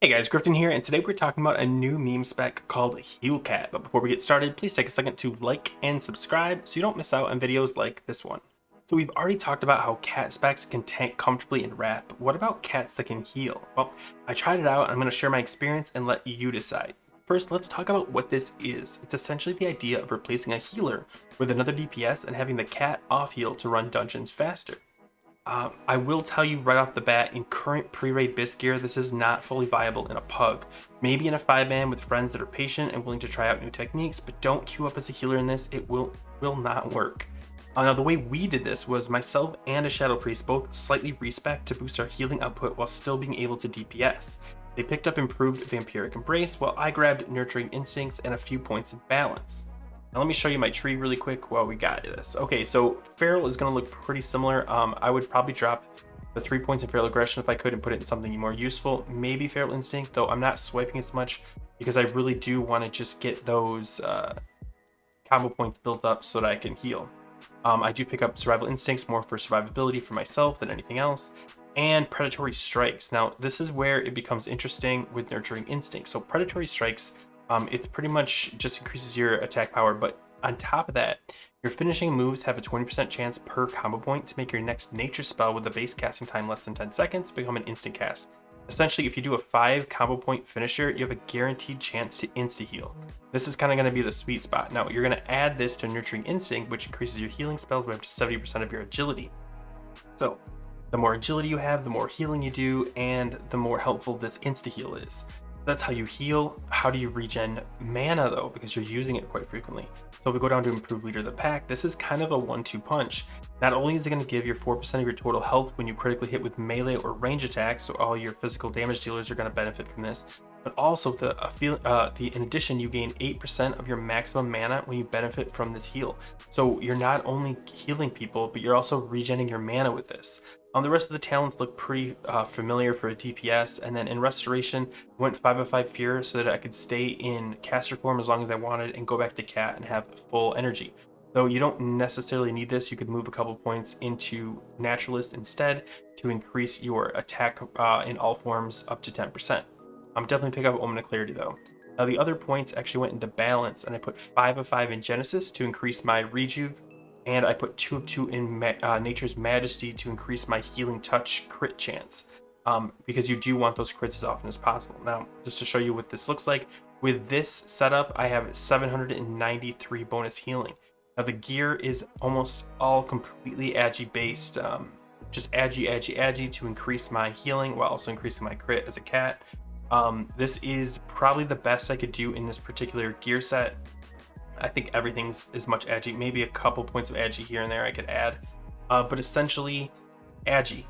Hey guys, Griffin here, and today we're talking about a new meme spec called Heal Cat. But before we get started, please take a second to like and subscribe so you don't miss out on videos like this one. So we've already talked about how cat specs can tank comfortably in wrath, but what about cats that can heal? Well, I tried it out, and I'm going to share my experience and let you decide. First, let's talk about what this is. It's essentially the idea of replacing a healer with another DPS and having the cat off heal to run dungeons faster. I will tell you right off the bat, in current pre-raid bisc gear, this is not fully viable in a pug. Maybe in a 5-man with friends that are patient and willing to try out new techniques, but don't queue up as a healer in this, it will not work. Now the way we did this was myself and a Shadow Priest both slightly respec to boost our healing output while still being able to DPS. They picked up improved Vampiric Embrace while I grabbed Nurturing Instincts and a few points of balance. Now let me show you my tree really quick while we got this. Okay, so Feral is going to look pretty similar. I would probably drop the 3 points in Feral Aggression if I could and put it in something more useful. Maybe Feral Instinct, though I'm not swiping as much because I really do want to just get those combo points built up so that I can heal. I do pick up Survival Instincts more for survivability for myself than anything else. And Predatory Strikes. Now, this is where it becomes interesting with Nurturing Instinct. So Predatory Strikes, it pretty much just increases your attack power, but on top of that, your finishing moves have a 20% chance per combo point to make your next nature spell with a base casting time less than 10 seconds become an instant cast. Essentially, if you do a 5 combo point finisher, you have a guaranteed chance to insta-heal. This is kind of going to be the sweet spot. Now, you're going to add this to Nurturing Instinct, which increases your healing spells by up to 70% of your agility. So, the more agility you have, the more healing you do, and the more helpful this insta-heal is. That's how you heal. How do you regen mana though? Because you're using it quite frequently. So if we go down to Improved Leader of the Pack, this is kind of a 1-2 punch. Not only is it going to give you 4% of your total health when you critically hit with melee or range attacks, so all your physical damage dealers are going to benefit from this, but also in addition, you gain 8% of your maximum mana when you benefit from this heal. So you're not only healing people, but you're also regenerating your mana with this. The rest of the talents look pretty familiar for a DPS, and then in Restoration, I went 5 of 5 Fear so that I could stay in caster form as long as I wanted and go back to Cat and have full energy. Though you don't necessarily need this, you could move a couple points into Naturalist instead to increase your attack in all forms up to 10%. Definitely pick up Omen of Clarity though. Now the other points actually went into Balance, and I put 5 of 5 in Genesis to increase my Rejuve, and I put 2 of 2 in Nature's Majesty to increase my Healing Touch crit chance, because you do want those crits as often as possible. Now, just to show you what this looks like, with this setup, I have 793 bonus healing. Now, the gear is almost all completely Agi based, just Agi to increase my healing while also increasing my crit as a cat. This is probably the best I could do in this particular gear set. I think everything's as much Agi, maybe a couple points of Agi here and there I could add, but essentially Agi,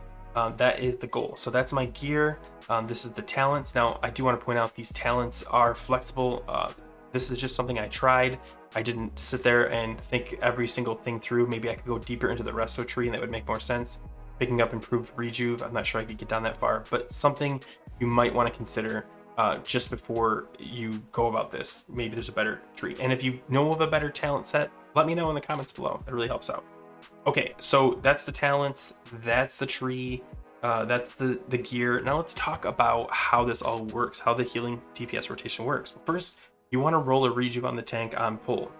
that is the goal. So that's my gear. This is the talents. Now I do want to point out these talents are flexible. This is just something I tried. I didn't sit there and think every single thing through. Maybe I could go deeper into the resto tree and that would make more sense. Picking up Improved Rejuve, I'm not sure I could get down that far, but something you might want to consider just before you go about this. Maybe there's a better tree, and if you know of a better talent set, let me know in the comments below. It really helps out. Okay, so that's the talents, that's the tree, that's the gear. Now let's talk about how this all works, how the healing DPS rotation works. First, you want to roll a Rejuve on the tank on pull,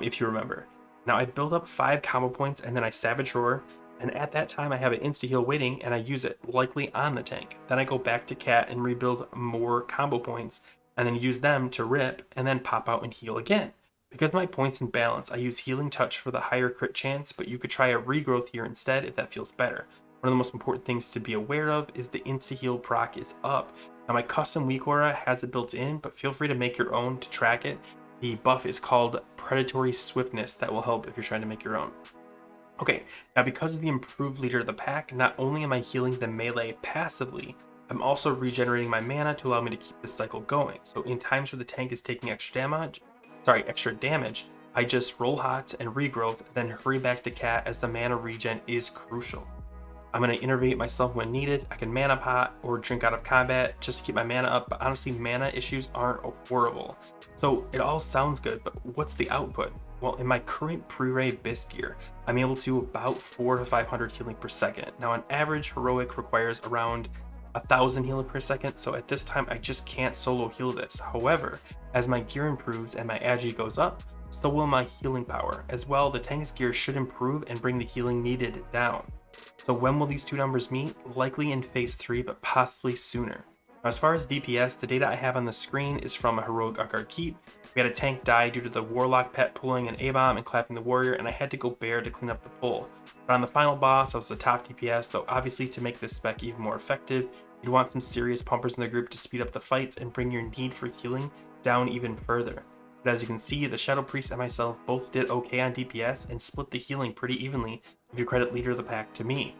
if you remember. Now I build up 5 combo points and then I Savage Roar, and at that time I have an insta heal waiting and I use it likely on the tank. Then I go back to Cat and rebuild more combo points and then use them to rip and then pop out and heal again. Because my points in Balance, I use Healing Touch for the higher crit chance, but you could try a Regrowth here instead if that feels better. One of the most important things to be aware of is the insta heal proc is up. Now my custom weak aura has it built in, but feel free to make your own to track it. The buff is called Predatory Swiftness. That will help if you're trying to make your own. Okay, now because of the Improved Leader of the Pack, not only am I healing the melee passively, I'm also regenerating my mana to allow me to keep this cycle going. So in times where the tank is taking extra damage, I just roll hots and regrowth, then hurry back to Cat as the mana regen is crucial. I'm going to innervate myself when needed. I can mana pot or drink out of combat just to keep my mana up, but honestly, mana issues aren't horrible. So it all sounds good, but what's the output? Well, in my current pre-raid bisc gear, I'm able to about 400 to 500 healing per second. Now, on average, heroic requires around 1,000 healing per second, so at this time I just can't solo heal this. However, as my gear improves and my agi goes up, so will my healing power. As well, the tank's gear should improve and bring the healing needed down. So when will these two numbers meet? Likely in phase 3, but possibly sooner. Now, as far as DPS, the data I have on the screen is from a heroic Akar keep. We had a tank die due to the warlock pet pulling an A-bomb and clapping the warrior, and I had to go bear to clean up the pull. But on the final boss, I was the top DPS, though obviously to make this spec even more effective, you'd want some serious pumpers in the group to speed up the fights and bring your need for healing down even further. But as you can see, the Shadow Priest and myself both did okay on DPS and split the healing pretty evenly if you credit leader of the pack to me.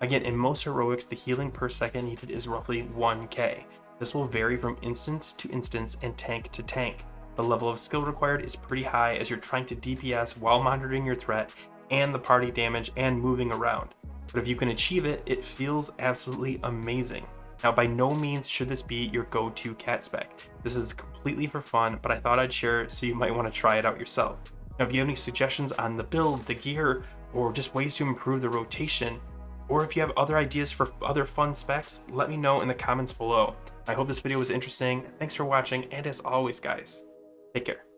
Again, in most heroics, the healing per second needed is roughly 1k. This will vary from instance to instance and tank to tank. The level of skill required is pretty high as you're trying to DPS while monitoring your threat and the party damage and moving around. But if you can achieve it, it feels absolutely amazing. Now, by no means should this be your go-to cat spec. This is completely for fun, but I thought I'd share it so you might want to try it out yourself. Now, if you have any suggestions on the build, the gear, or just ways to improve the rotation, or if you have other ideas for other fun specs, let me know in the comments below. I hope this video was interesting. Thanks for watching, and as always, guys, take care.